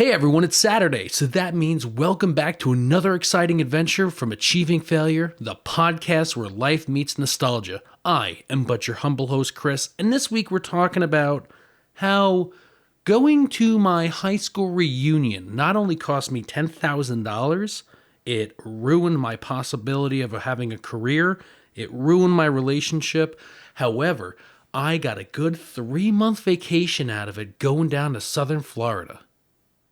Hey everyone, it's Saturday, so that means welcome back to another exciting adventure from Achieving Failure, the podcast where life meets nostalgia. I am but your humble host, Chris, and this week we're talking about how going to my high school reunion not only cost me $10,000, it ruined my possibility of having a career, it ruined my relationship. However, I got a good 3-month vacation out of it going down to southern Florida.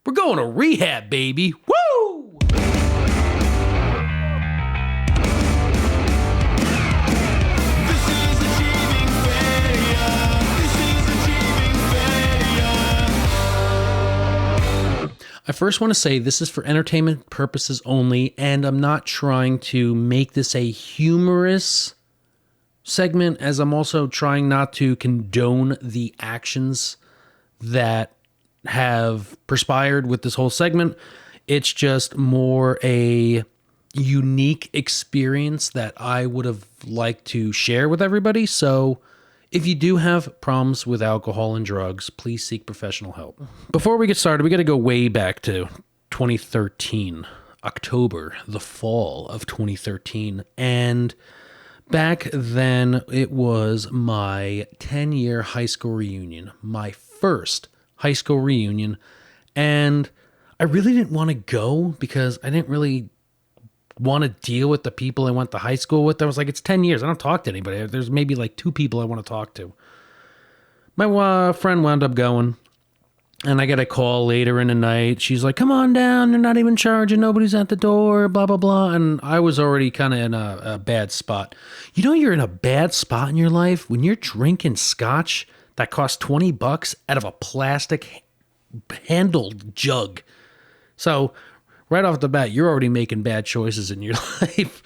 We're going to Rehab, baby. Woo! I first want to say this is for entertainment purposes only, and I'm not trying to make this a humorous segment, as I'm also trying not to condone the actions that have perspired with this whole segment. It's just more a unique experience that I would have liked to share with everybody. So if you do have problems with alcohol and drugs, please seek professional help. Before we get started, we got to go way back to 2013, October, the fall of 2013. And back then, it was my 10-year high school reunion, my first high school reunion, and I really didn't want to go because I didn't really want to deal with the people I went to high school with. I was like, it's 10 years. I don't talk to anybody. There's maybe like 2 people I want to talk to. My friend wound up going, and I get a call later in the night. She's like, come on down. They're not even charging. Nobody's at the door, blah, blah, blah. And I was already kind of in a bad spot. You know, you're in a bad spot in your life when you're drinking scotch that costs $20 out of a plastic handled jug. So right off the bat, you're already making bad choices in your life.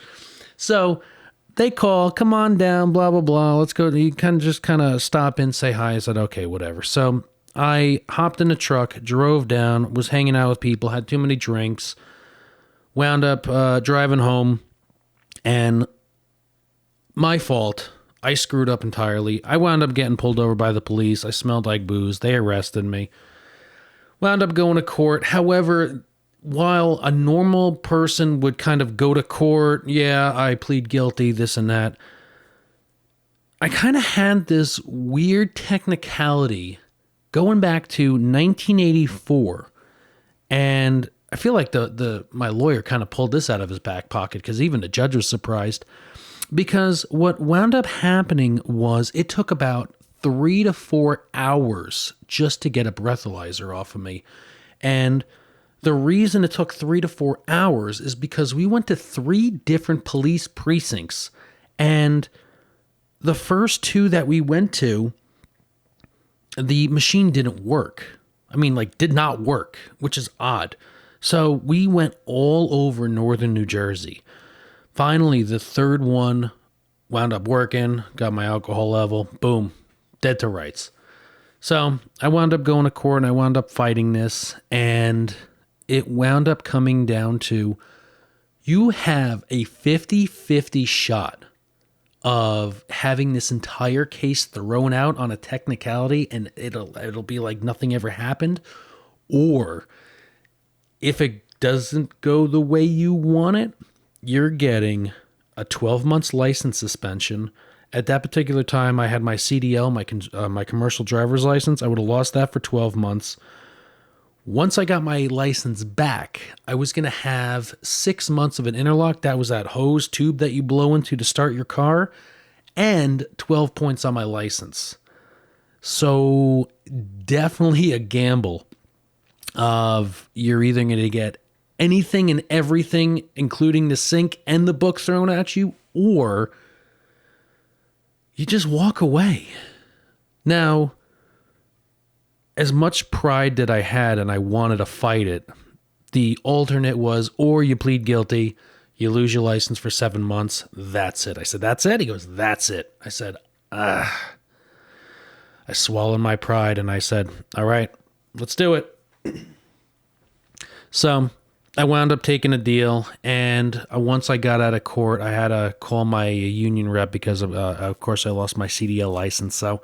So they call, come on down, blah, blah, blah. Let's go. You kind of stop in, say hi. I said, okay, whatever. So I hopped in the truck, drove down, was hanging out with people, had too many drinks, wound up driving home, and my fault. I screwed up entirely. I wound up getting pulled over by the police. I smelled like booze. They arrested me. Wound up going to court. However, while a normal person would kind of go to court, yeah, I plead guilty, this and that, I kind of had this weird technicality going back to 1984. And I feel like my lawyer kind of pulled this out of his back pocket because even the judge was surprised. Because what wound up happening was it took about 3 to 4 hours just to get a breathalyzer off of me. And the reason it took 3 to 4 hours is because we went to 3 different police precincts. And the first 2 that we went to, the machine didn't work. I mean, like, did not work, which is odd. So we went all over northern New Jersey. Finally, the 3rd one wound up working, got my alcohol level, boom, dead to rights. So I wound up going to court and I wound up fighting this, and it wound up coming down to you have a 50-50 shot of having this entire case thrown out on a technicality and it'll be like nothing ever happened, or if it doesn't go the way you want it, you're getting a 12 months license suspension. At that particular time, I had my CDL, my commercial driver's license. I would have lost that for 12 months. Once I got my license back, I was going to have 6 months of an interlock. That was that hose tube that you blow into to start your car, and 12 points on my license. So definitely a gamble of you're either going to get anything and everything, including the sink and the book thrown at you, or you just walk away. Now, as much pride that I had and I wanted to fight it, the alternate was, or you plead guilty, you lose your license for 7 months, that's it. I said, that's it? He goes, that's it. I said, I swallowed my pride and I said, all right, let's do it. So I wound up taking a deal, and once I got out of court, I had to call my union rep because of course, I lost my CDL license. So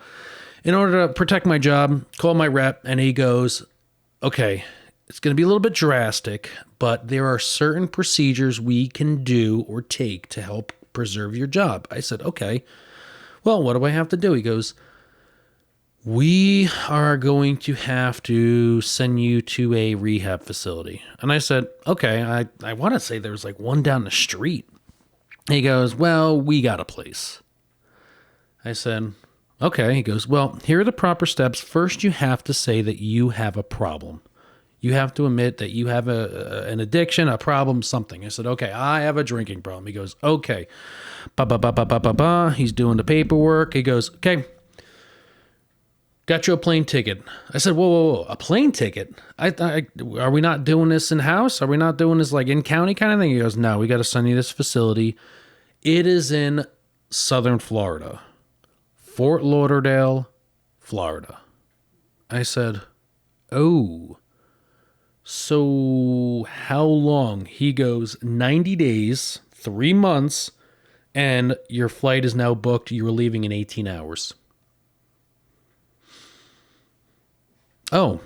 in order to protect my job, call my rep, and he goes, okay, it's going to be a little bit drastic, but there are certain procedures we can do or take to help preserve your job. I said, okay, well, what do I have to do? He goes, we are going to have to send you to a rehab facility. And I said, okay, I want to say there's like one down the street. He goes, well, we got a place. I said, okay. He goes, well, here are the proper steps. First, you have to say that you have a problem. You have to admit that you have an addiction, a problem, something. I said, okay, I have a drinking problem. He goes, okay. He's doing the paperwork. He goes, okay, got you a plane ticket. I said, whoa, a plane ticket? Are we not doing this in-house? Are we not doing this like in-county kind of thing? He goes, no, we got to send you this facility. It is in Southern Florida. Fort Lauderdale, Florida. I said, oh, so how long? He goes, 90 days, 3 months, and your flight is now booked. You're leaving in 18 hours. Oh,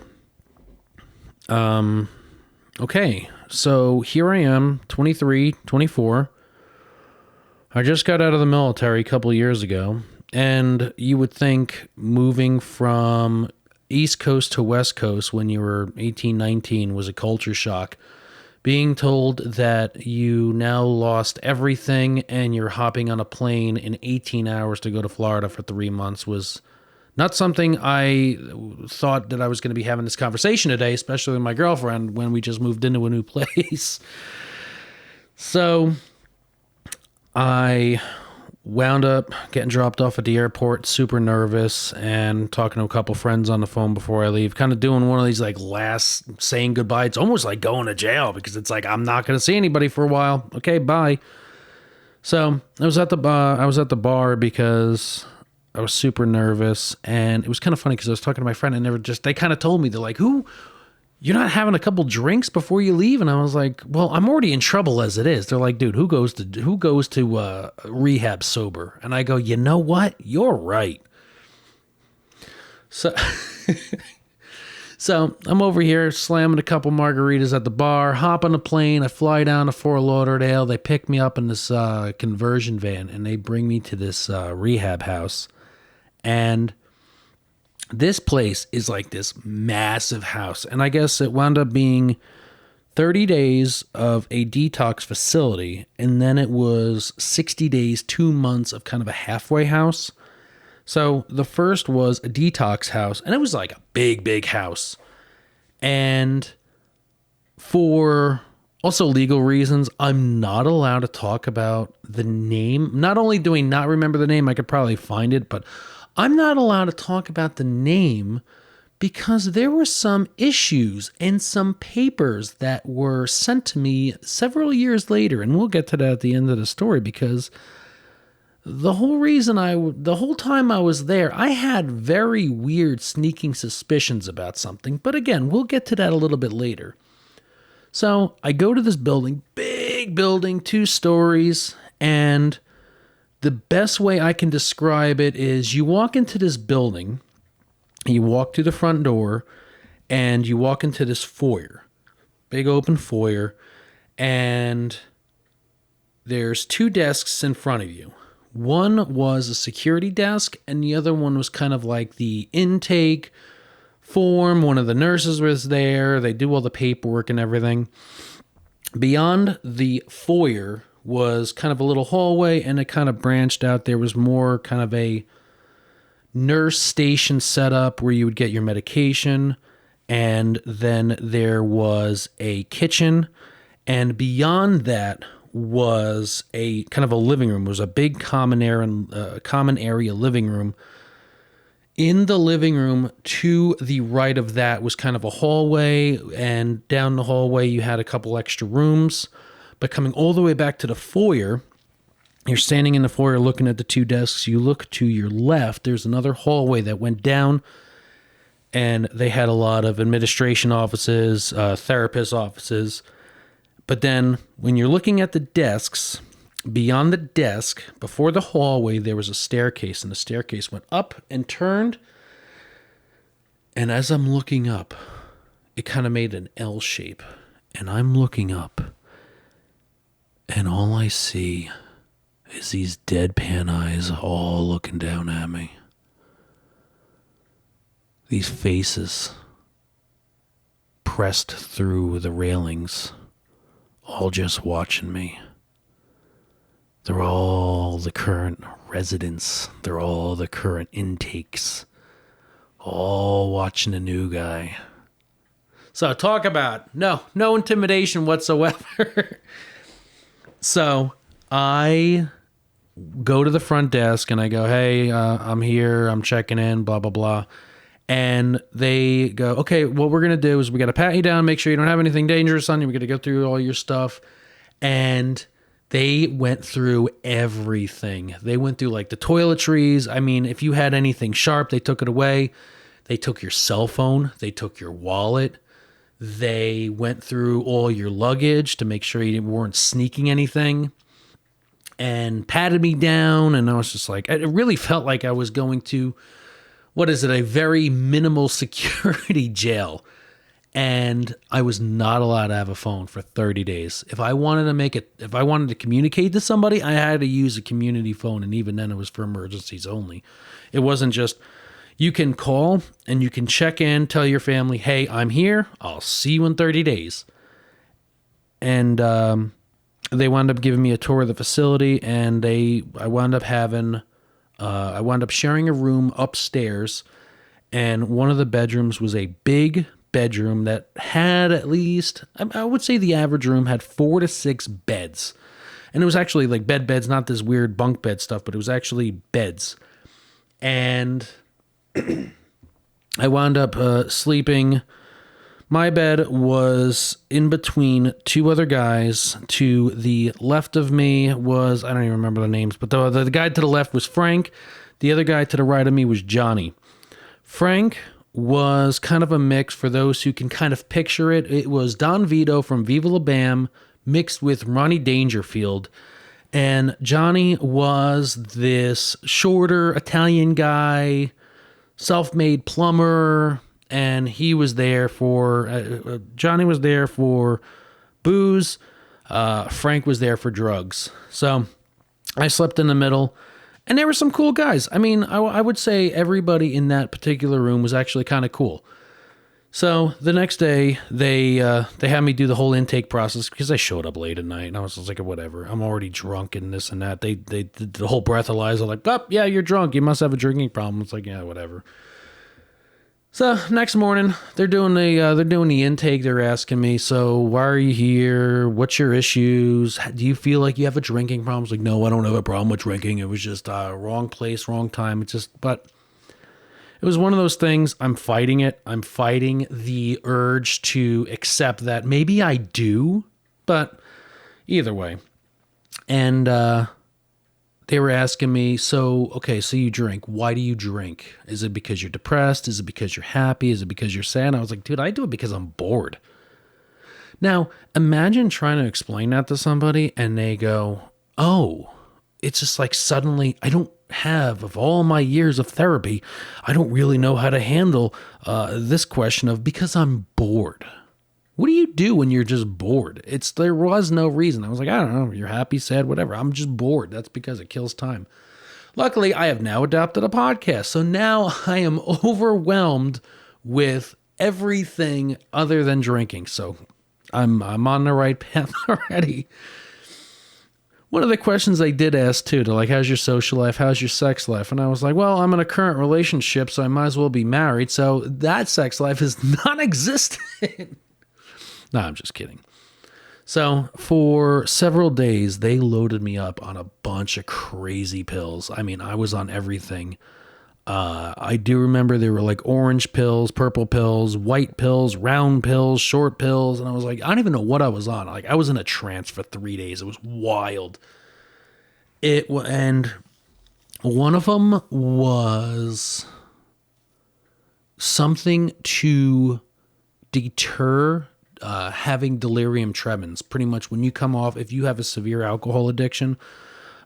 okay. So here I am, 23, 24. I just got out of the military a couple of years ago. And you would think moving from East Coast to West Coast when you were 18, 19 was a culture shock. Being told that you now lost everything and you're hopping on a plane in 18 hours to go to Florida for 3 months was not something I thought that I was going to be having this conversation today, especially with my girlfriend when we just moved into a new place. So I wound up getting dropped off at the airport, super nervous, and talking to a couple friends on the phone before I leave, kind of doing one of these like last saying goodbye. It's almost like going to jail because it's like, I'm not going to see anybody for a while. Okay, bye. So I was at the bar because I was super nervous, and it was kind of funny because I was talking to my friend and they kind of told me, they're like, you're not having a couple drinks before you leave? And I was like, well, I'm already in trouble as it is. They're like, dude, who goes to rehab sober? And I go, you know what? You're right. So, so I'm over here slamming a couple margaritas at the bar, hop on a plane. I fly down to Fort Lauderdale. They pick me up in this conversion van, and they bring me to this rehab house. And this place is like this massive house. And I guess it wound up being 30 days of a detox facility. And then it was 60 days, 2 months of kind of a halfway house. So the first was a detox house, and it was like a big, big house. And for also legal reasons, I'm not allowed to talk about the name. Not only do I not remember the name, I could probably find it, but I'm not allowed to talk about the name because there were some issues and some papers that were sent to me several years later. And we'll get to that at the end of the story, because the whole time I was there, I had very weird sneaking suspicions about something. But again, we'll get to that a little bit later. So I go to this building, big building, 2 stories, and the best way I can describe it is you walk into this building, you walk through the front door, and you walk into this foyer, big open foyer, and there's 2 desks in front of you. One was a security desk, and the other one was kind of like the intake form. One of the nurses was there. They do all the paperwork and everything. Beyond the foyer was kind of a little hallway, and it kind of branched out. There was more kind of a nurse station setup where you would get your medication, and then there was a kitchen, and beyond that was a kind of a living room. It was a big common area living room. In the living room to the right of that was kind of a hallway, and down the hallway you had a couple extra rooms. But coming all the way back to the foyer, you're standing in the foyer looking at the 2 desks. You look to your left, there's another hallway that went down, and they had a lot of administration offices, therapist offices. But then when you're looking at the desks, beyond the desk, before the hallway, there was a staircase, and the staircase went up and turned. And as I'm looking up, it kind of made an L shape. And I'm looking up, and all I see is these deadpan eyes all looking down at me. These faces pressed through the railings, all just watching me. They're all the current residents. They're all the current intakes. All watching the new guy. So talk about no intimidation whatsoever. So I go to the front desk and I go, hey, I'm here. I'm checking in, blah, blah, blah. And they go, okay, what we're going to do is we got to pat you down, make sure you don't have anything dangerous on you. We got to go through all your stuff. And they went through everything. They went through like the toiletries. I mean, if you had anything sharp, they took it away. They took your cell phone. They took your wallet. They went through all your luggage to make sure you weren't sneaking anything and patted me down. And I was just like, it really felt like I was going to, a very minimal security jail. And I was not allowed to have a phone for 30 days. If I wanted to communicate to somebody, I had to use a community phone. And even then it was for emergencies only. It wasn't just, you can call and you can check in, tell your family, hey, I'm here. I'll see you in 30 days. And they wound up giving me a tour of the facility, and I wound up sharing a room upstairs, and one of the bedrooms was a big bedroom that had at least, I would say the average room had 4 to 6 beds. And it was actually like beds, not this weird bunk bed stuff, but it was actually beds. And I wound up sleeping. My bed was in between 2 other guys. To the left of me was, I don't even remember the names, but the guy to the left was Frank. The other guy to the right of me was Johnny. Frank was kind of a mix, for those who can kind of picture it. It was Don Vito from Viva La Bam mixed with Ronnie Dangerfield. And Johnny was this shorter Italian guy, self-made plumber, and he was there for, Johnny was there for booze. Frank was there for drugs. So I slept in the middle. And there were some cool guys. I mean, I would say everybody in that particular room was actually kind of cool. So the next day, they had me do the whole intake process because I showed up late at night. And I was just like, whatever. I'm already drunk and this and that. They did the whole breathalyzer, like, oh, yeah, you're drunk. You must have a drinking problem. It's like, yeah, whatever. So next morning, they're doing the intake. They're asking me, so why are you here? What's your issues? Do you feel like you have a drinking problem? I was like, no, I don't have a problem with drinking. It was just wrong place, wrong time. But it was one of those things. I'm fighting it. I'm fighting the urge to accept that maybe I do, but either way. And they were asking me, so you drink. Why do you drink? Is it because you're depressed? Is it because you're happy? Is it because you're sad? And I was like, dude, I do it because I'm bored. Now, imagine trying to explain that to somebody and they go, oh, it's just like suddenly I don't have, of all my years of therapy, I don't really know how to handle this question of because I'm bored. What do you do when you're just bored? There was no reason. I was like, I don't know. You're happy, sad, whatever. I'm just bored. That's because it kills time. Luckily, I have now adopted a podcast. So now I am overwhelmed with everything other than drinking. So I'm on the right path already. One of the questions they did ask too, to like, how's your social life? How's your sex life? And I was like, well, I'm in a current relationship, so I might as well be married. So that sex life is non-existent. No, I'm just kidding. So for several days, they loaded me up on a bunch of crazy pills. I mean, I was on everything. I do remember there were like orange pills, purple pills, white pills, round pills, short pills. And I was like, I don't even know what I was on. Like I was in a trance for 3 days. It was wild. And one of them was something to deter having delirium tremens. Pretty much when you come off, if you have a severe alcohol addiction,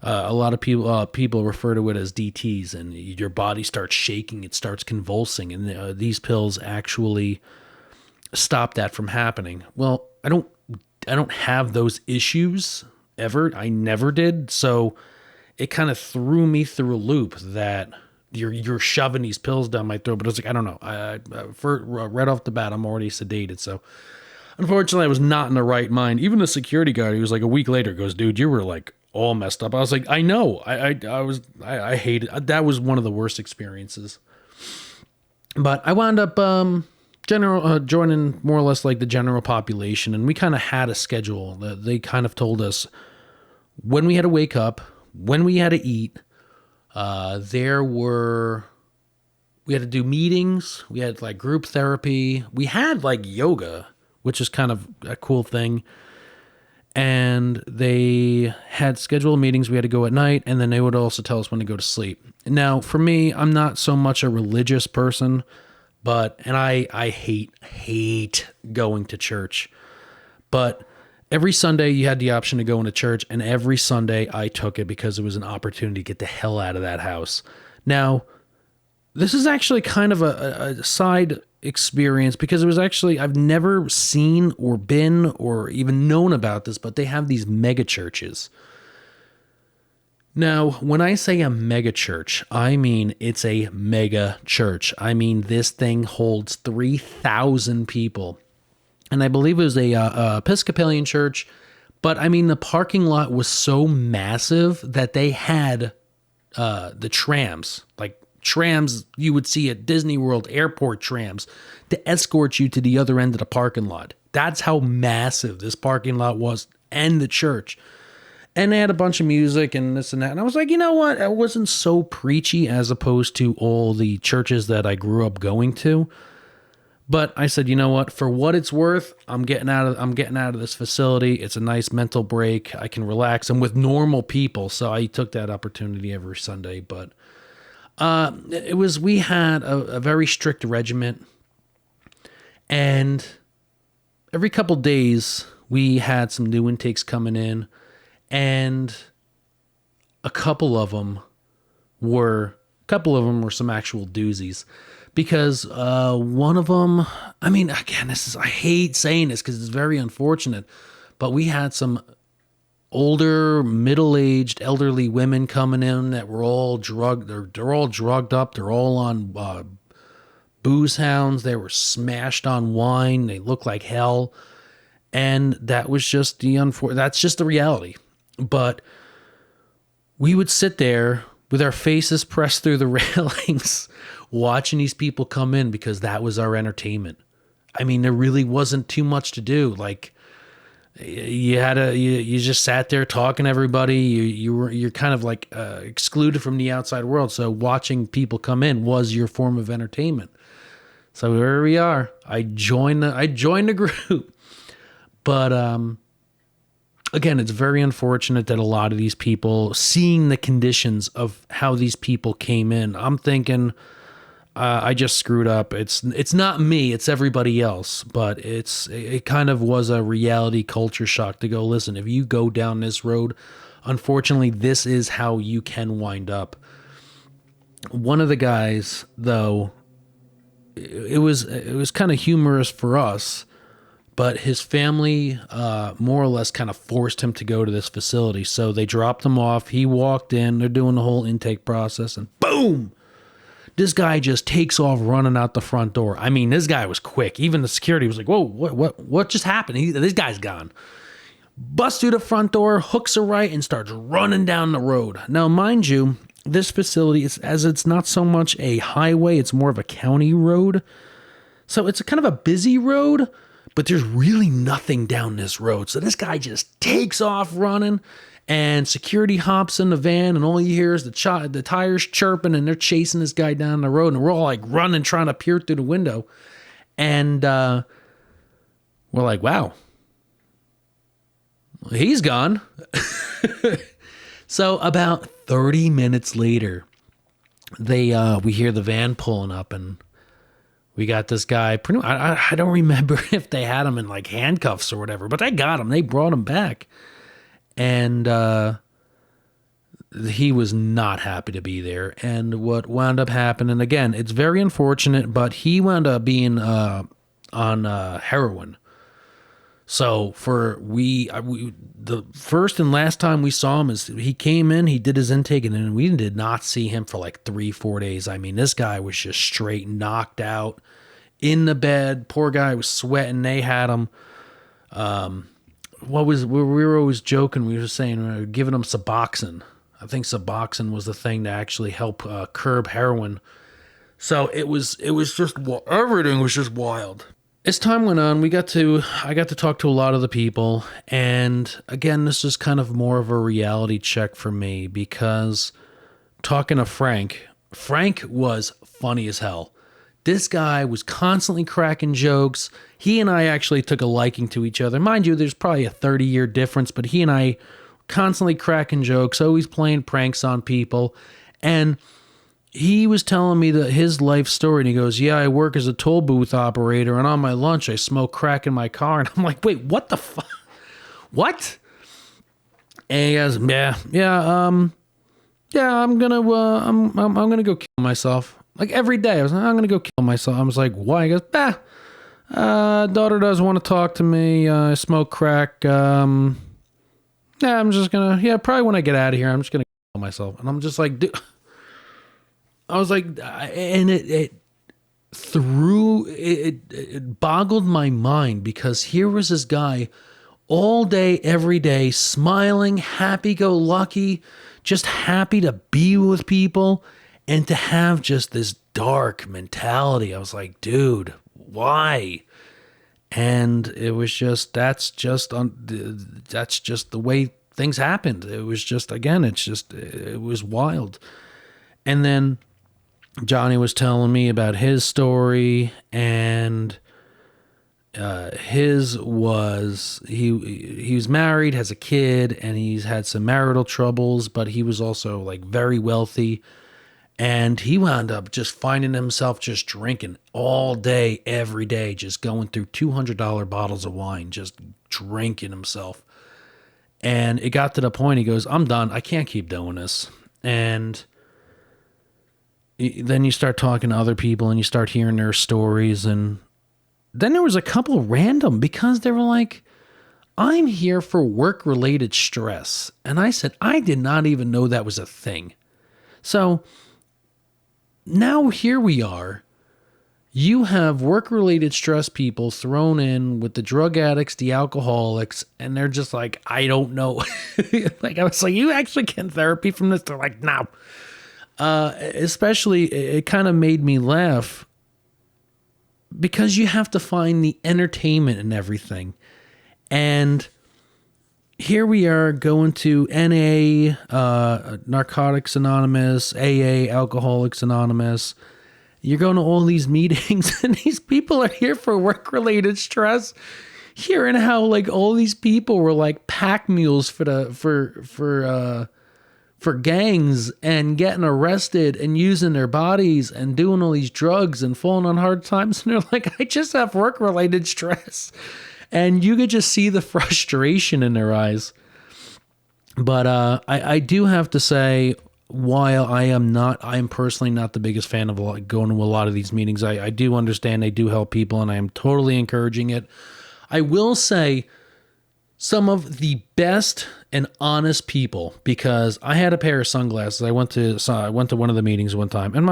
a lot of people refer to it as DTs, and your body starts shaking, it starts convulsing, and these pills actually stop that from happening. Well, I don't have those issues ever. I never did. So it kind of threw me through a loop that you're shoving these pills down my throat. But I was like, I don't know. Right off the bat, I'm already sedated. So unfortunately, I was not in the right mind. Even the security guard, he was like a week later, goes, "Dude, you were like all messed up." I was like, I know. I hated it. That was one of the worst experiences. But I wound up joining more or less like the general population, and we kind of had a schedule. They kind of told us when we had to wake up, when we had to eat. We had to do meetings. We had like group therapy. We had like yoga, which is kind of a cool thing. And they had scheduled meetings. We had to go at night, and then they would also tell us when to go to sleep. Now, for me, I'm not so much a religious person, and I hate going to church. But every Sunday you had the option to go into church, and every Sunday I took it because it was an opportunity to get the hell out of that house. Now, this is actually kind of a side experience because it was actually, I've never seen or been or even known about this, but they have these mega churches. Now, when I say a mega church, I mean it's a mega church. I mean this thing holds 3,000 people. And I believe it was a Episcopalian church, but I mean the parking lot was so massive that they had the trams, like trams you would see at Disney World airport trams to escort you to the other end of the parking lot. That's how massive this parking lot was and the church. And they had a bunch of music and this and that. And I was like, you know what? It wasn't so preachy as opposed to all the churches that I grew up going to. But I said, you know what? For what it's worth, I'm getting out of this facility. It's a nice mental break. I can relax. I'm with normal people, so I took that opportunity every Sunday. But we had a very strict regiment, and every couple days we had some new intakes coming in, and a couple of them were some actual doozies. Because one of them, I mean, again, I hate saying this because it's very unfortunate, but we had some older, middle-aged, elderly women coming in that were all drugged. They're all drugged up. They're all on booze hounds. They were smashed on wine. They looked like hell. And that was just that's just the reality. But we would sit there with our faces pressed through the railings, watching these people come in because that was our entertainment. I mean, there really wasn't too much to do. Like, you just sat there talking to everybody. You're kind of like excluded from the outside world. So watching people come in was your form of entertainment. So here we are. I joined the group, but again, it's very unfortunate that a lot of these people, seeing the conditions of how these people came in, I'm thinking, I just screwed up. It's not me, it's everybody else. But it kind of was a reality culture shock to go, listen, if you go down this road, unfortunately, this is how you can wind up. One of the guys, though, it was kind of humorous for us. But his family more or less kind of forced him to go to this facility. So they dropped him off. He walked in. They're doing the whole intake process. And boom! This guy just takes off running out the front door. I mean, this guy was quick. Even the security was like, whoa, what just happened? This guy's gone. Busts through the front door, hooks a right, and starts running down the road. Now, mind you, this facility, it's not so much a highway. It's more of a county road. So it's kind of a busy road. But there's really nothing down this road. So this guy just takes off running, and security hops in the van, and all you hear is the tires chirping, and they're chasing this guy down the road, and we're all like running, trying to peer through the window. And we're like, wow, he's gone. So about 30 minutes later, we hear the van pulling up, and we got this guy. I don't remember if they had him in like handcuffs or whatever, but they got him. They brought him back, and he was not happy to be there. And what wound up happening, again, it's very unfortunate, but he wound up being heroin. So the first and last time we saw him is he came in, he did his intake, and then we did not see him for like 3-4 days. I mean, this guy was just straight knocked out in the bed. Poor guy was sweating. They had him. We were always joking. We were saying we were giving him Suboxone. I think Suboxone was the thing to actually help curb heroin. So it was just everything was just wild. As time went on, I got to talk to a lot of the people, and again, this is kind of more of a reality check for me because talking to Frank was funny as hell. This guy was constantly cracking jokes. He and I actually took a liking to each other. Mind you, there's probably a 30-year difference, but he and I constantly cracking jokes, always playing pranks on people, and he was telling me his life story, and he goes, yeah, I work as a toll booth operator, and on my lunch, I smoke crack in my car. And I'm like, wait, what the fuck? What? And he goes, I'm gonna go kill myself. Like every day, I was like, I'm gonna go kill myself. I was like, why? He goes, daughter doesn't want to talk to me. I smoke crack. I'm just gonna, probably when I get out of here, I'm just gonna kill myself. And I'm just like, dude. I was like, and it boggled my mind because here was this guy all day, every day, smiling, happy-go-lucky, just happy to be with people and to have just this dark mentality. I was like, dude, why? And it was just, that's just the way things happened. It was just, again, it was wild. And then Johnny was telling me about his story, and his was he was married, has a kid, and he's had some marital troubles, but he was also like very wealthy, and he wound up just finding himself just drinking all day, every day, just going through $200 bottles of wine, just drinking himself. And it got to the point he goes, I'm done. I can't keep doing this. And then you start talking to other people and you start hearing their stories. And then there was a couple random because they were like, I'm here for work-related stress. And I said, I did not even know that was a thing. So now here we are. You have work-related stress people thrown in with the drug addicts, the alcoholics, and they're just like, I don't know. Like I was like, you actually get therapy from this? They're like, no. Especially, it kind of made me laugh because you have to find the entertainment in everything. And here we are going to NA, Narcotics Anonymous, AA, Alcoholics Anonymous. You're going to all these meetings and these people are here for work-related stress. Hearing how like all these people were like pack mules for gangs and getting arrested and using their bodies and doing all these drugs and falling on hard times. And they're like, I just have work-related stress. And you could just see the frustration in their eyes. But I do have to say, while I am personally not the biggest fan of going to a lot of these meetings, I do understand they do help people, and I am totally encouraging it. I will say some of the best and honest people, because I had a pair of sunglasses. I went to one of the meetings one time, and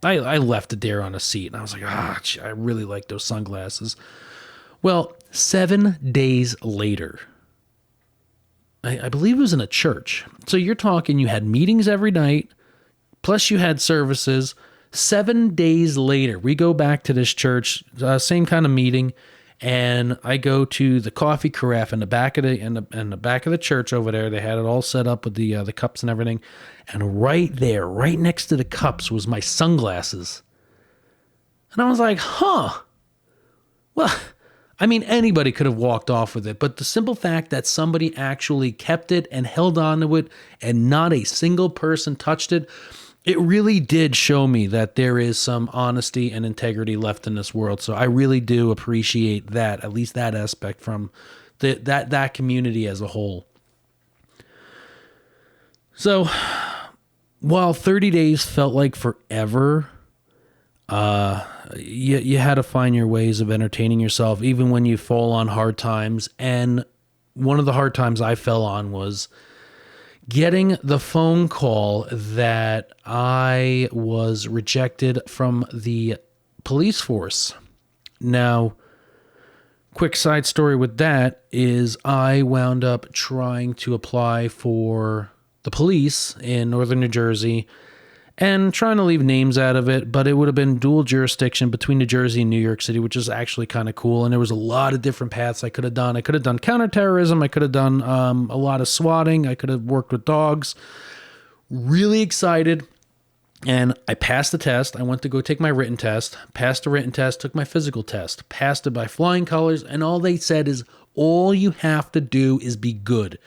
I left it there on a seat, and I was like, I really like those sunglasses. Well, 7 days later, I believe it was in a church. So you're talking, you had meetings every night, plus you had services. 7 days later, we go back to this church, same kind of meeting, and I go to the coffee carafe in the back of the back of the church over there. They had it all set up with the cups and everything, and right there, right next to the cups, was my sunglasses. And I was like, well. I mean, anybody could have walked off with it, but the simple fact that somebody actually kept it and held on to it and not a single person touched it, it really did show me that there is some honesty and integrity left in this world. So I really do appreciate that, at least that aspect from that community as a whole. So while 30 days felt like forever, you had to find your ways of entertaining yourself, even when you fall on hard times. And one of the hard times I fell on was getting the phone call that I was rejected from the police force. Now, quick side story with that is I wound up trying to apply for the police in northern New Jersey and trying to leave names out of it, but it would have been dual jurisdiction between New Jersey and New York City, which is actually kind of cool. And there was a lot of different paths I could have done. I could have done counterterrorism. I could have done a lot of swatting. I could have worked with dogs. Really excited. And I passed the test. I went to go take my written test, passed the written test, took my physical test, passed it by flying colors. And all they said is, all you have to do is be good.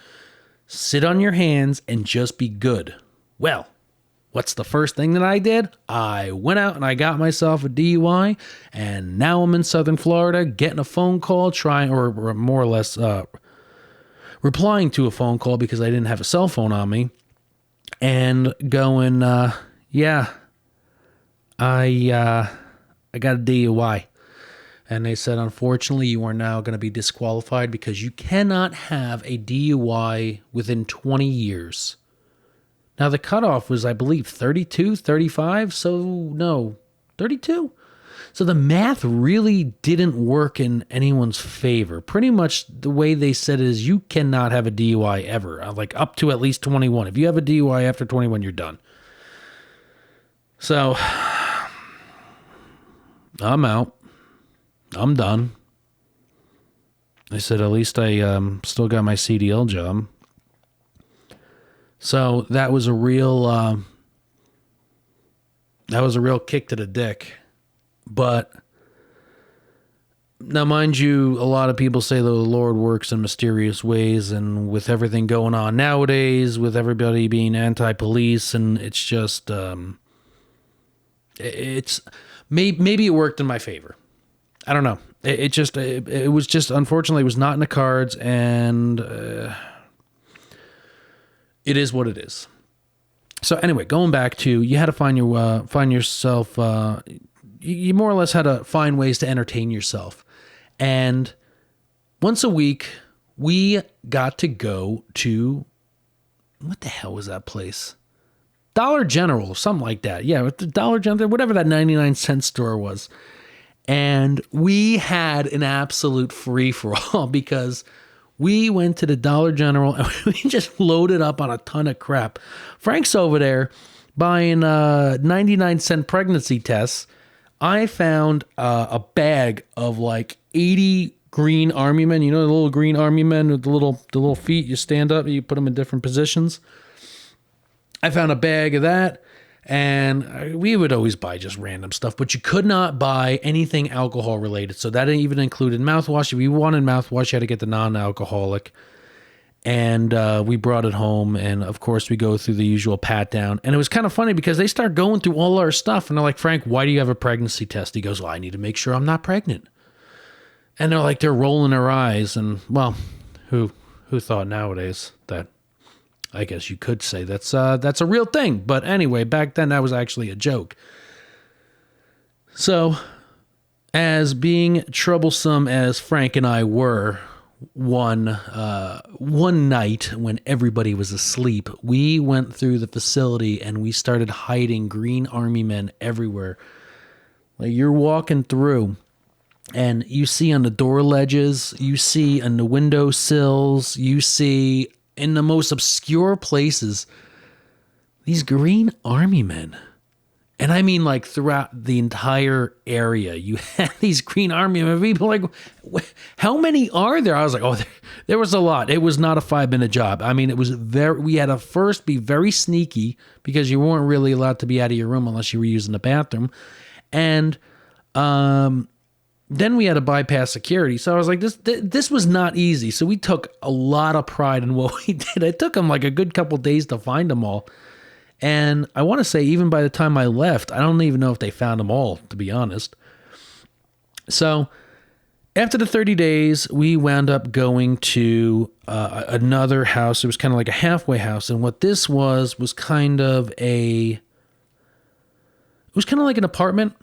Sit on your hands and just be good. Well, what's the first thing that I did? I went out and I got myself a DUI, and now I'm in Southern Florida getting a phone call, or more or less replying to a phone call because I didn't have a cell phone on me, and going, yeah, I got a DUI. And they said, unfortunately, you are now going to be disqualified because you cannot have a DUI within 20 years. Now, the cutoff was, I believe, 32, 35. So, no, 32. So the math really didn't work in anyone's favor. Pretty much the way they said it is you cannot have a DUI ever, like up to at least 21. If you have a DUI after 21, you're done. So, I'm out. I'm done. I said, at least I still got my CDL job. So that was a real kick to the dick. But now, mind you, a lot of people say the Lord works in mysterious ways, and with everything going on nowadays, with everybody being anti-police, and it's just, maybe it worked in my favor. I don't know. It was just, unfortunately, it was not in the cards, and it is what it is. So anyway, going back to, you had to find yourself, you more or less had to find ways to entertain yourself. And once a week, we got to go to, what the hell was that place? Dollar General, something like that. Yeah, the Dollar General, whatever that 99-cent store was. And we had an absolute free-for-all because we went to the Dollar General and we just loaded up on a ton of crap. Frank's over there buying 99-cent pregnancy tests. I found a bag of like 80 green army men. You know the little green army men with the little feet? You stand up and you put them in different positions. I found a bag of that. And we would always buy just random stuff, but you could not buy anything alcohol related. So that even included mouthwash. If you wanted mouthwash, you had to get the non-alcoholic. And we brought it home. And of course, we go through the usual pat down. And it was kind of funny because they start going through all our stuff. And they're like, Frank, why do you have a pregnancy test? He goes, well, I need to make sure I'm not pregnant. And they're rolling their eyes. And well, who thought nowadays that, I guess you could say that's a real thing. But anyway, back then that was actually a joke. So, as being troublesome as Frank and I were, one night when everybody was asleep, we went through the facility and we started hiding green army men everywhere. Like, you're walking through and you see on the door ledges, you see on the window sills, you see in the most obscure places, these green army men. And I mean, like, throughout the entire area, you had these green army men. People like, how many are there? I was like, oh, there was a lot. It was not a 5-minute job. I mean, it was we had to first be very sneaky because you weren't really allowed to be out of your room unless you were using the bathroom. And, then we had to bypass security. So I was like, this was not easy. So we took a lot of pride in what we did. It took them like a good couple days to find them all. And I want to say, even by the time I left, I don't even know if they found them all, to be honest. So after the 30 days, we wound up going to another house. It was kind of like a halfway house. And what this was kind of like an apartment.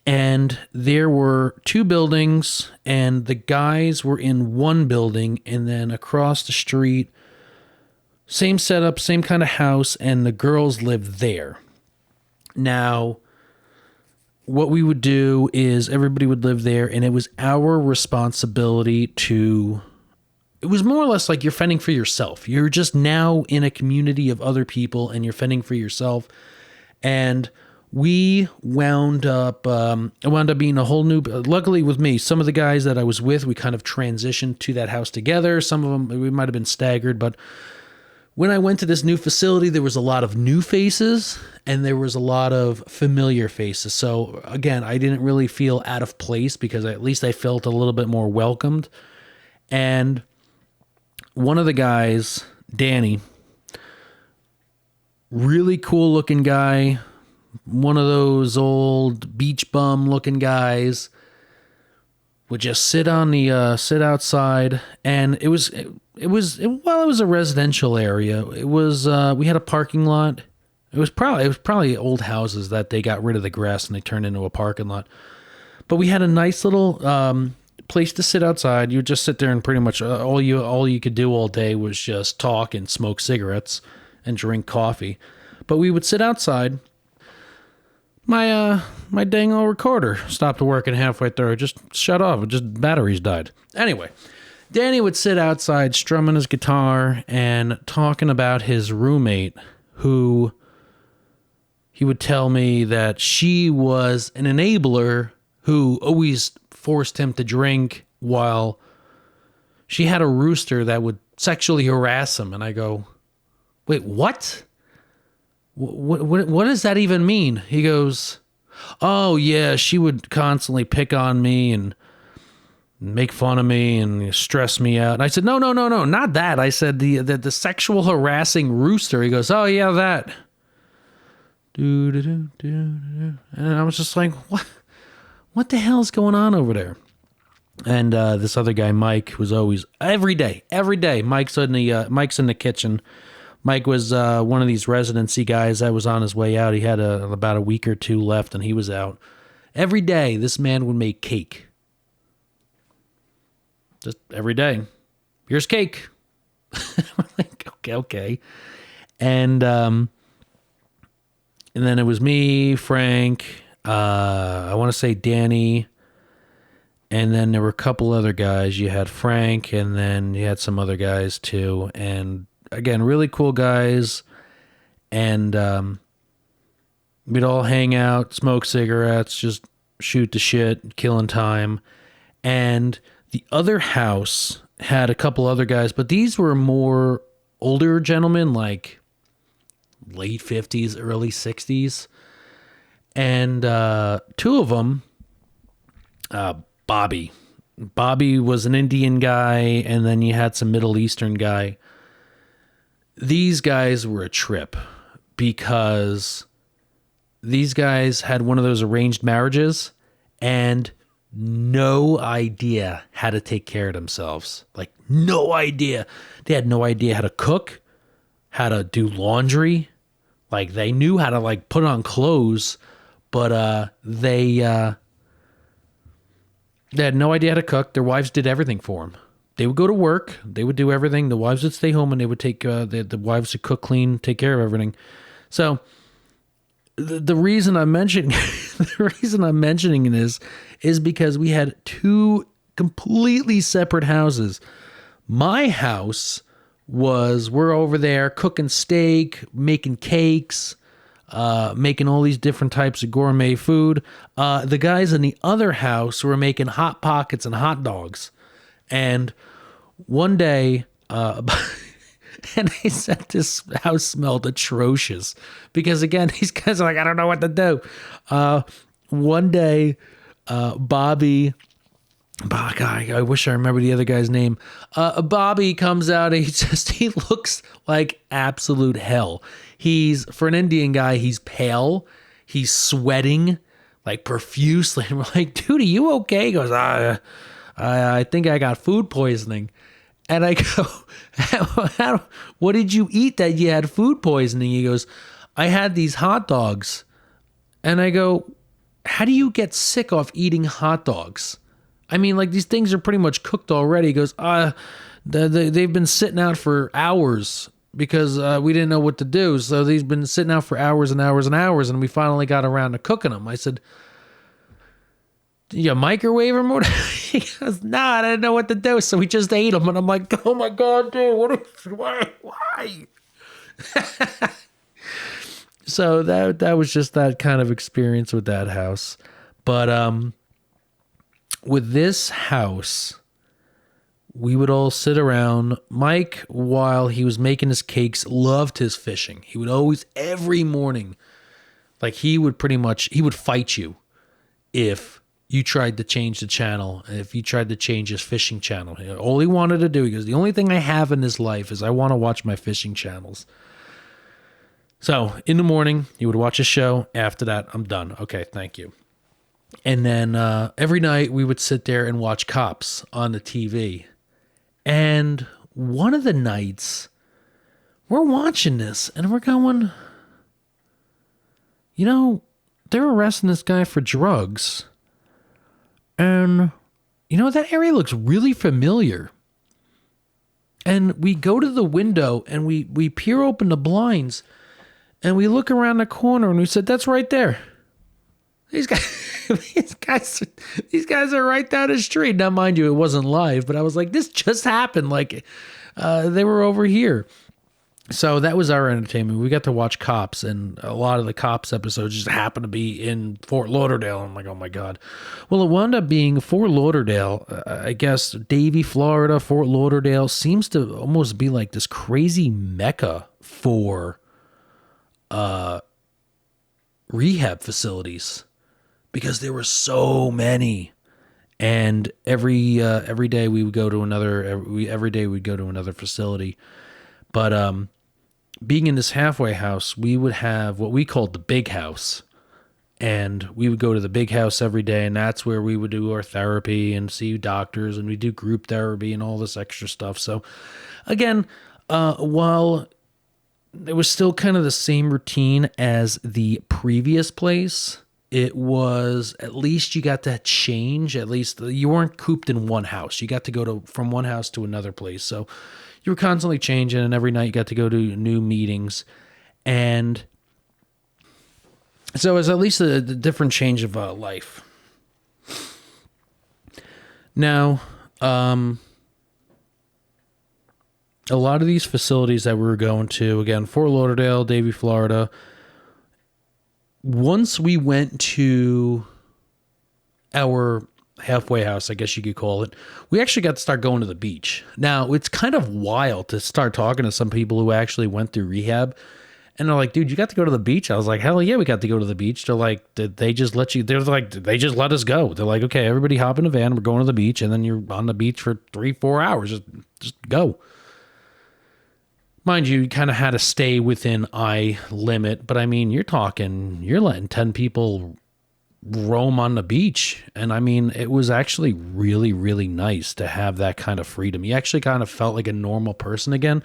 And there were two buildings, and the guys were in one building, and then across the street, same setup, same kind of house, and the girls lived there. Now, what we would do is everybody would live there, and it was our responsibility to... It was more or less like you're fending for yourself. You're just now in a community of other people, and you're fending for yourself. And we wound up being a whole new... Luckily with me, some of the guys that I was with, we kind of transitioned to that house together. Some of them, we might have been staggered, but when I went to this new facility, there was a lot of new faces and there was a lot of familiar faces. So again, I didn't really feel out of place because at least I felt a little bit more welcomed. And one of the guys, Danny, really cool looking guy, one of those old beach bum looking guys, would just sit outside, and it was a residential area. It was we had a parking lot. It was probably old houses that they got rid of the grass and they turned into a parking lot. But we had a nice little place to sit outside. You would just sit there, and pretty much all you could do all day was just talk and smoke cigarettes and drink coffee. But we would sit outside. My dang old recorder stopped working halfway through. It just shut off. It just batteries died. Anyway, Danny would sit outside strumming his guitar and talking about his roommate, who he would tell me that she was an enabler who always forced him to drink, while she had a rooster that would sexually harass him. And I go, wait, what? What does that even mean? He goes, oh yeah, she would constantly pick on me and make fun of me and stress me out. And I said, no, not that. I said the sexual harassing rooster. He goes, oh yeah, that. And I was just like, what the hell is going on over there? And this other guy, Mike, was always every day. Mike's in the kitchen. Mike was one of these residency guys that was on his way out. He had about a week or two left, and he was out. Every day, this man would make cake. Just every day. Here's cake. I'm like, okay. And then it was me, Frank, I want to say Danny, and then there were a couple other guys. You had Frank, and then you had some other guys too. And again, really cool guys. And we'd all hang out, smoke cigarettes, just shoot the shit, killing time. And the other house had a couple other guys, but these were more older gentlemen, like late 50s, early 60s. And two of them, Bobby was an Indian guy, and then you had some Middle Eastern guy. These guys were a trip because these guys had one of those arranged marriages and no idea how to take care of themselves. Like, no idea. They had no idea how to cook, how to do laundry. Like, they knew how to, like, put on clothes, but they had no idea how to cook. Their wives did everything for them. They would go to work. They would do everything. The wives would stay home, and they would take the wives would cook, clean, take care of everything. So the reason I'm mentioning this is because we had two completely separate houses. My house we're over there cooking steak, making cakes, making all these different types of gourmet food. The guys in the other house were making Hot Pockets and hot dogs. And one day, and they said this house smelled atrocious because, again, these guys are like, I don't know what to do. One day, Bobby, I wish I remember the other guy's name. Bobby comes out and he looks like absolute hell. For an Indian guy, he's pale. He's sweating like profusely. And we're like, dude, are you okay? He goes, I think I got food poisoning. And I go, what did you eat that you had food poisoning? He goes, I had these hot dogs. And I go, how do you get sick off eating hot dogs? I mean, like, these things are pretty much cooked already. He goes, they've been sitting out for hours because we didn't know what to do. So they've been sitting out for hours and hours and hours, and we finally got around to cooking them. I said, you microwave them? He goes, nah, I didn't know what to do, so we just ate them. And I'm like, oh my God, dude, why? So that was just that kind of experience with that house. But with this house, we would all sit around. Mike, while he was making his cakes, loved his fishing. He would always, every morning, like he would fight you if you tried to change the channel, if you tried to change his fishing channel. All he wanted to do, he goes, the only thing I have in this life is I want to watch my fishing channels. So in the morning, he would watch a show. After that, I'm done. Okay, thank you. And then every night we would sit there and watch Cops on the TV. And one of the nights, we're watching this and we're going, they're arresting this guy for drugs. And, that area looks really familiar. And we go to the window and we peer open the blinds and we look around the corner and we said, that's right there. These guys are right down the street. Now, mind you, it wasn't live, but I was like, this just happened. Like, they were over here. So that was our entertainment. We got to watch Cops, and a lot of the Cops episodes just happened to be in Fort Lauderdale. I'm like, oh my God. Well, it wound up being Fort Lauderdale. I guess Davie, Florida, Fort Lauderdale seems to almost be like this crazy mecca for rehab facilities, because there were so many. And every day we would go to every day we'd go to another facility. But being in this halfway house, we would have what we called the big house. And we would go to the big house every day, and that's where we would do our therapy and see doctors, and we do group therapy and all this extra stuff. So again, while it was still kind of the same routine as the previous place, it was, at least you got to change. At least you weren't cooped in one house. You got to go from one house to another place. So you were constantly changing, and every night you got to go to new meetings. And so it was at least a different change of life. Now, a lot of these facilities that we were going to, again, Fort Lauderdale, Davie, Florida, once we went to our halfway house, I guess you could call it, we actually got to start going to the beach. Now, it's kind of wild to start talking to some people who actually went through rehab, and they're like, dude, you got to go to the beach? I was like, hell yeah, we got to go to the beach. They're like, did they just let you? They're like, they just let us go. They're like, okay, everybody hop in a van, we're going to the beach, and then you're on the beach for 3-4 hours. Just go. Mind you kind of had to stay within eye limit, but I mean, you're letting 10 people roam on the beach. And I mean, it was actually really, really nice to have that kind of freedom. You actually kind of felt like a normal person again.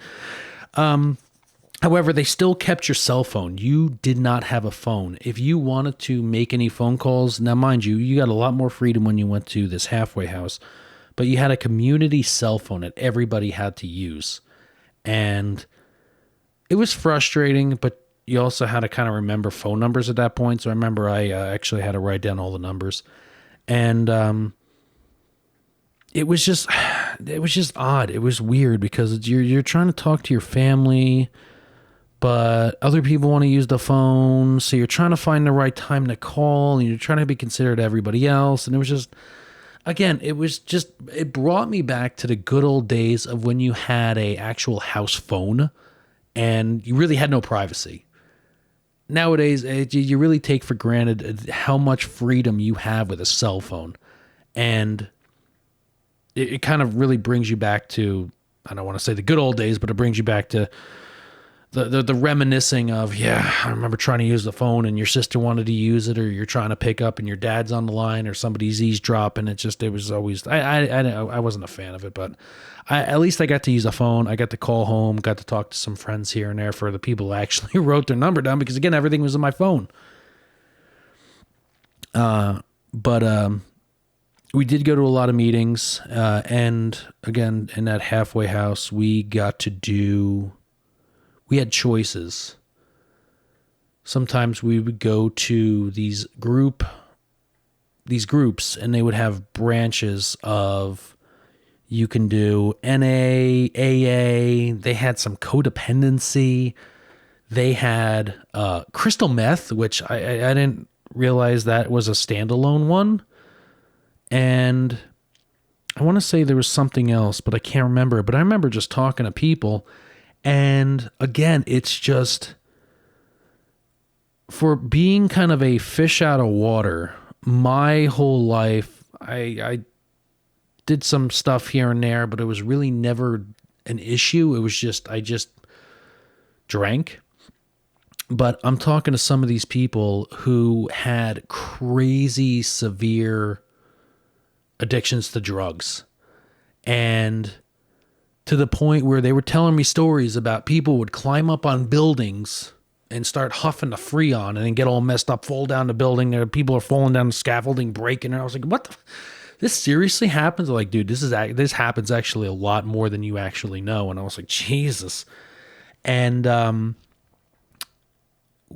However, they still kept your cell phone. You did not have a phone. If you wanted to make any phone calls, now mind you, you got a lot more freedom when you went to this halfway house, but you had a community cell phone that everybody had to use. And it was frustrating, but you also had to kind of remember phone numbers at that point. So I remember I actually had to write down all the numbers. And it was just odd. It was weird because you're trying to talk to your family, but other people want to use the phone. So you're trying to find the right time to call, and you're trying to be considerate of everybody else. And it was just, again, it brought me back to the good old days of when you had a actual house phone and you really had no privacy. Nowadays, you really take for granted how much freedom you have with a cell phone. And it kind of really brings you back to, I don't want to say the good old days, but it brings you back to the reminiscing of, yeah, I remember trying to use the phone and your sister wanted to use it, or you're trying to pick up and your dad's on the line, or somebody's eavesdropping. It was always, I wasn't a fan of it, but at least I got to use a phone. I got to call home, got to talk to some friends here and there for the people who actually wrote their number down, because again, everything was on my phone. But we did go to a lot of meetings, and again, in that halfway house, we had choices. Sometimes we would go to these groups, and they would have branches of, you can do NA, AA. They had some codependency. They had crystal meth, which I didn't realize that was a standalone one. And I want to say there was something else, but I can't remember. But I remember just talking to people. And again, it's just, for being kind of a fish out of water, my whole life, I did some stuff here and there, but it was really never an issue. It was just, I just drank. But I'm talking to some of these people who had crazy severe addictions to drugs, and to the point where they were telling me stories about people would climb up on buildings and start huffing the Freon and then get all messed up, fall down the building. There, people are falling down the scaffolding, breaking. And I was like, what the? This seriously happens? Like, dude, this happens actually a lot more than you actually know. And I was like, Jesus. And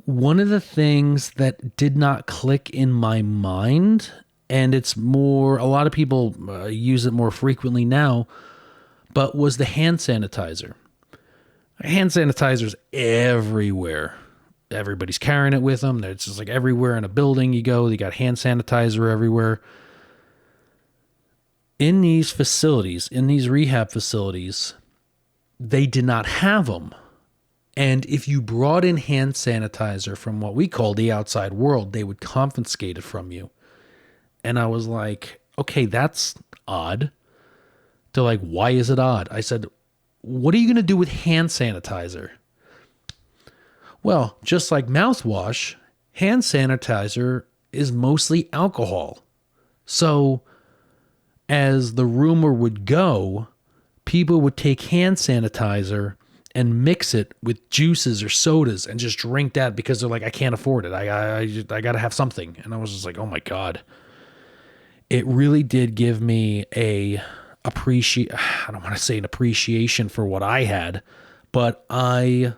one of the things that did not click in my mind, and it's more, a lot of people use it more frequently now, but was the hand sanitizer. Hand sanitizer's everywhere. Everybody's carrying it with them. It's just like everywhere in a building you go, you got hand sanitizer everywhere. In these facilities, in these rehab facilities, they did not have them. And if you brought in hand sanitizer from what we call the outside world, they would confiscate it from you. And I was like, okay, that's odd. They're like, why is it odd? I said, what are you going to do with hand sanitizer? Well, just like mouthwash, hand sanitizer is mostly alcohol. So as the rumor would go, people would take hand sanitizer and mix it with juices or sodas and just drink that because they're like, I can't afford it. I got to have something. And I was just like, oh my God. It really did give me I don't want to say an appreciation for what I had, but I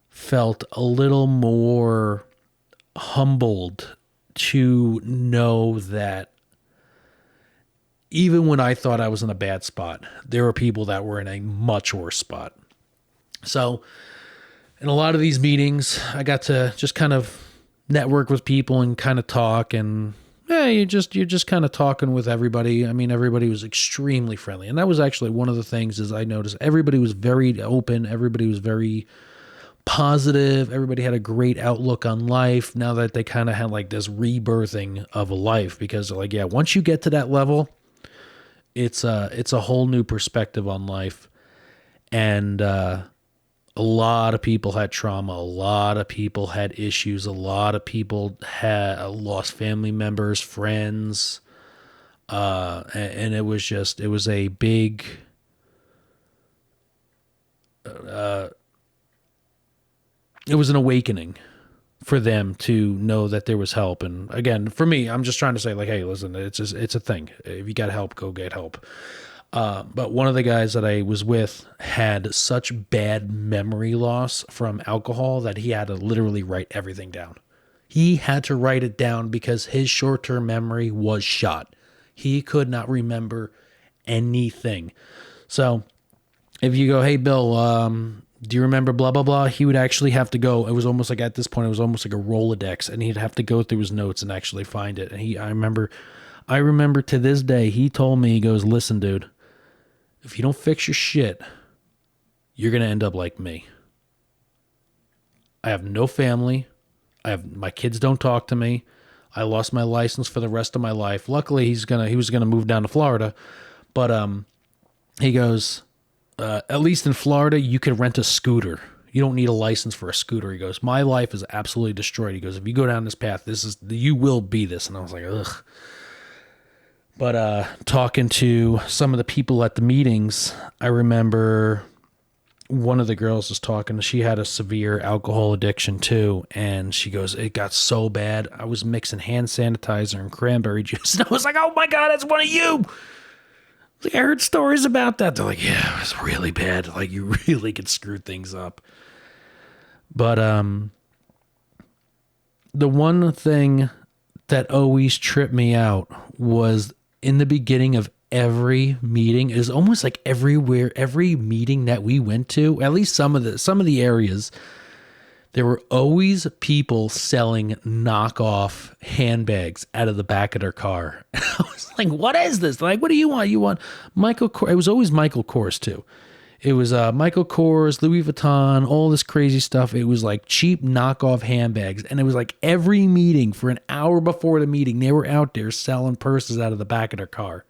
felt a little more humbled to know that even when I thought I was in a bad spot, there were people that were in a much worse spot. So in a lot of these meetings, I got to just kind of network with people and kind of talk, and you're just kind of talking with everybody. I mean, everybody was extremely friendly. And that was actually one of the things is I noticed everybody was very open. Everybody was very positive. Everybody had a great outlook on life now that they kind of had like this rebirthing of a life, because like, yeah, once you get to that level, it's a whole new perspective on life. And, a lot of people had trauma. A lot of people had issues. A lot of people had lost family members, friends. And it was a big, it was an awakening for them to know that there was help. And again, for me, I'm just trying to say like, hey, listen, it's a thing. If you got help, go get help. But one of the guys that I was with had such bad memory loss from alcohol that he had to literally write everything down. He had to write it down because his short-term memory was shot. He could not remember anything. So if you go, hey, Bill, do you remember blah, blah, blah? He would actually have to go. It was almost like at this point, it was almost like a Rolodex, and he'd have to go through his notes and actually find it. And I remember to this day, he told me, he goes, listen, dude, if you don't fix your shit, you're going to end up like me. I have no family. My kids don't talk to me. I lost my license for the rest of my life. Luckily, he was gonna move down to Florida, but he goes, at least in Florida, you could rent a scooter. You don't need a license for a scooter. He goes, my life is absolutely destroyed. He goes, if you go down this path, you will be this. And I was like, ugh. But talking to some of the people at the meetings, I remember one of the girls was talking. She had a severe alcohol addiction too, and she goes, "It got so bad. I was mixing hand sanitizer and cranberry juice, and I was like, oh my god, that's one of you." Like, I heard stories about that. They're like, "Yeah, it was really bad. Like, you really could screw things up." But the one thing that always tripped me out was in the beginning of every meeting. Is almost like everywhere, every meeting that we went to, at least some of the areas, there were always people selling knockoff handbags out of the back of their car. I was like, what is this? Like, what do you want? You want Michael Kors? It was always Michael Kors too. It was Michael Kors, Louis Vuitton, all this crazy stuff. It was like cheap knockoff handbags. And it was like every meeting for an hour before the meeting, they were out there selling purses out of the back of their car.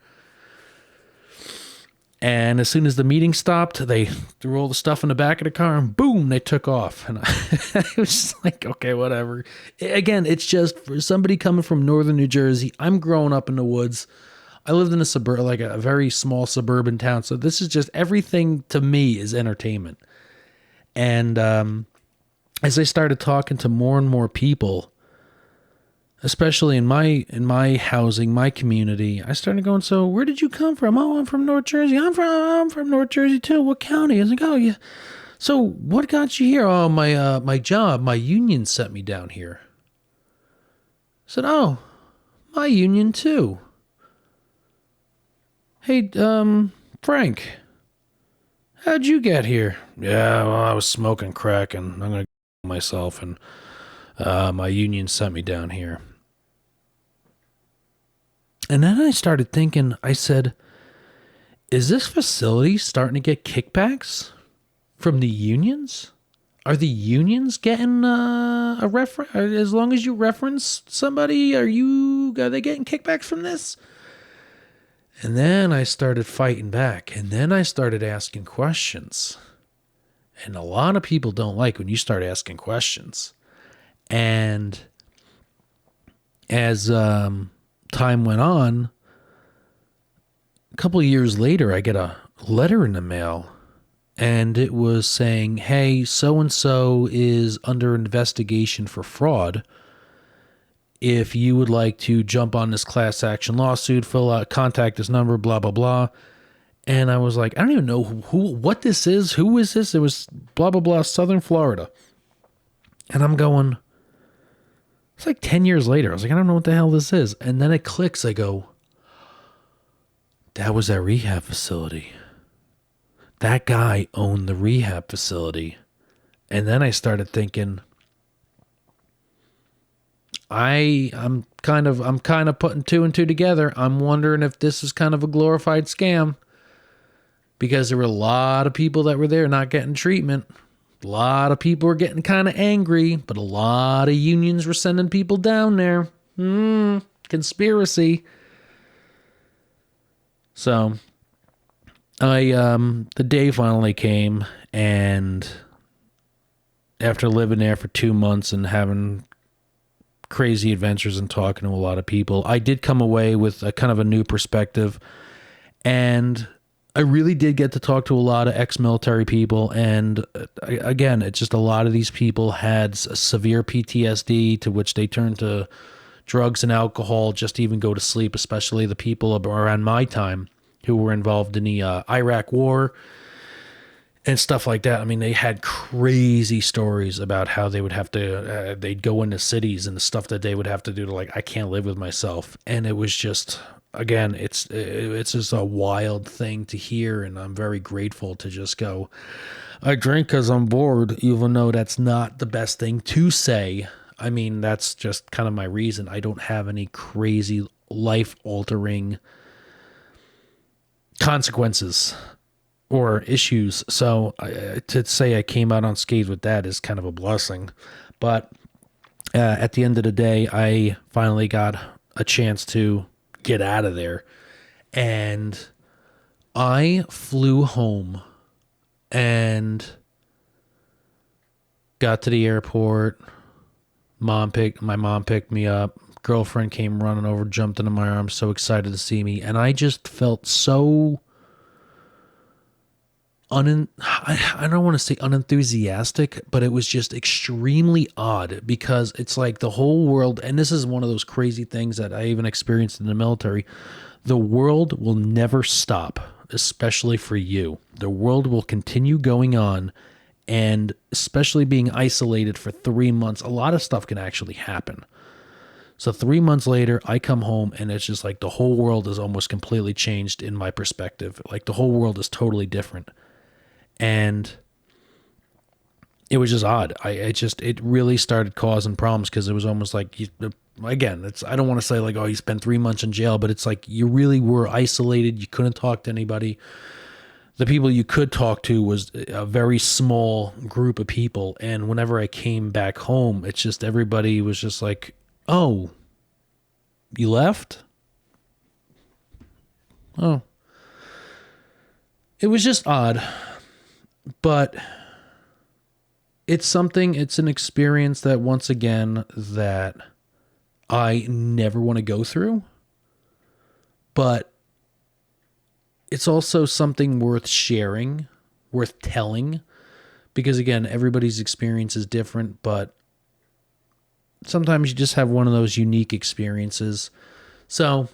And as soon as the meeting stopped, they threw all the stuff in the back of the car and boom, they took off. And I was just like, okay, whatever. Again, it's just for somebody coming from northern New Jersey. I'm growing up in the woods. I lived in a suburb, like a very small suburban town. So this is just everything to me is entertainment. And as I started talking to more and more people, especially in my housing, my community, I started going, "So where did you come from?" "Oh, I'm from North Jersey." I'm from North Jersey too." "What county?" I was like, "Oh yeah." "So what got you here?" "Oh, my job, my union sent me down here." I said, "Oh, my union too." "Hey, Frank, how'd you get here?" "Yeah, well, I was smoking crack and I'm gonna myself, and my union sent me down here." And then I started thinking, I said, is this facility starting to get kickbacks from the unions? Are the unions getting a reference? As long as you reference somebody, are they getting kickbacks from this? And then I started fighting back, and then I started asking questions. And a lot of people don't like when you start asking questions. And as time went on, a couple of years later, I get a letter in the mail, and it was saying, "Hey, so-and-so is under investigation for fraud. If you would like to jump on this class action lawsuit, fill out, contact this number, blah, blah, blah." And I was like, I don't even know what this is. Who is this? It was blah, blah, blah, Southern Florida. And I'm going, it's like 10 years later. I was like, I don't know what the hell this is. And then it clicks. I go, that was that rehab facility. That guy owned the rehab facility. And then I started thinking, I'm kind of putting two and two together. I'm wondering if this is kind of a glorified scam, because there were a lot of people that were there not getting treatment. A lot of people were getting kind of angry, but a lot of unions were sending people down there. Conspiracy. So the day finally came, and after living there for 2 months and having crazy adventures and talking to a lot of people, I did come away with a kind of a new perspective. And I really did get to talk to a lot of ex-military people. And again, it's just a lot of these people had severe PTSD, to which they turned to drugs and alcohol just to even go to sleep, especially the people around my time who were involved in the Iraq war and stuff like that. I mean, they had crazy stories about how they would have to, they'd go into cities and the stuff that they would have to do to, like, I can't live with myself. And it was just, again, it's just a wild thing to hear. And I'm very grateful to just go, I drink because I'm bored, even though that's not the best thing to say. I mean, that's just kind of my reason. I don't have any crazy life-altering consequences or issues. So to say I came out unscathed with that is kind of a blessing. But at the end of the day, I finally got a chance to get out of there. And I flew home and got to the airport. My mom picked me up. Girlfriend came running over, jumped into my arms, so excited to see me. And I just felt so I don't want to say unenthusiastic, but it was just extremely odd because it's like the whole world, and this is one of those crazy things that I even experienced in the military. The world will never stop, especially for you. The world will continue going on, and especially being isolated for 3 months, a lot of stuff can actually happen. So 3 months later, I come home and it's just like the whole world is almost completely changed in my perspective. Like the whole world is totally different. And it was just odd. It really started causing problems because it was almost like, again, I don't want to say like, oh, you spent 3 months in jail, but it's like you really were isolated. You couldn't talk to anybody. The people you could talk to was a very small group of people. And whenever I came back home, it's just everybody was just like, oh, you left? Oh. It was just odd. But it's an experience that, once again, that I never want to go through. But it's also something worth sharing, worth telling. Because, again, everybody's experience is different, but sometimes you just have one of those unique experiences. So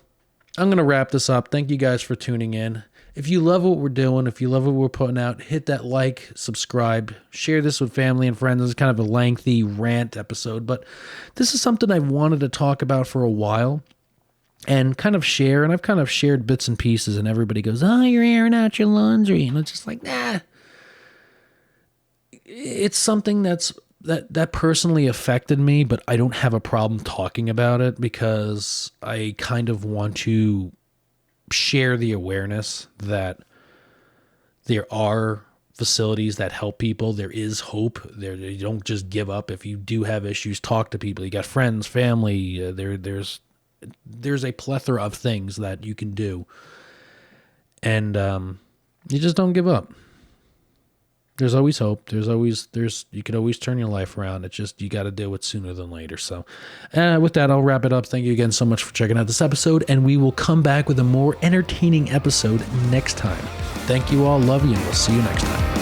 I'm going to wrap this up. Thank you guys for tuning in. If you love what we're doing, if you love what we're putting out, hit that like, subscribe, share this with family and friends. This is kind of a lengthy rant episode, but this is something I've wanted to talk about for a while and kind of share. And I've kind of shared bits and pieces, and everybody goes, oh, you're airing out your laundry. And it's just like, nah. It's something that personally affected me, but I don't have a problem talking about it because I kind of want to share the awareness that there are facilities that help people. There is hope. You don't just give up. If you do have issues, talk to people. You got friends, family. There's a plethora of things that you can do, and you just don't give up. There's always hope. You can always turn your life around. It's just, you got to do it sooner than later. So with that, I'll wrap it up. Thank you again so much for checking out this episode, and we will come back with a more entertaining episode next time. Thank you all. Love you, and we'll see you next time.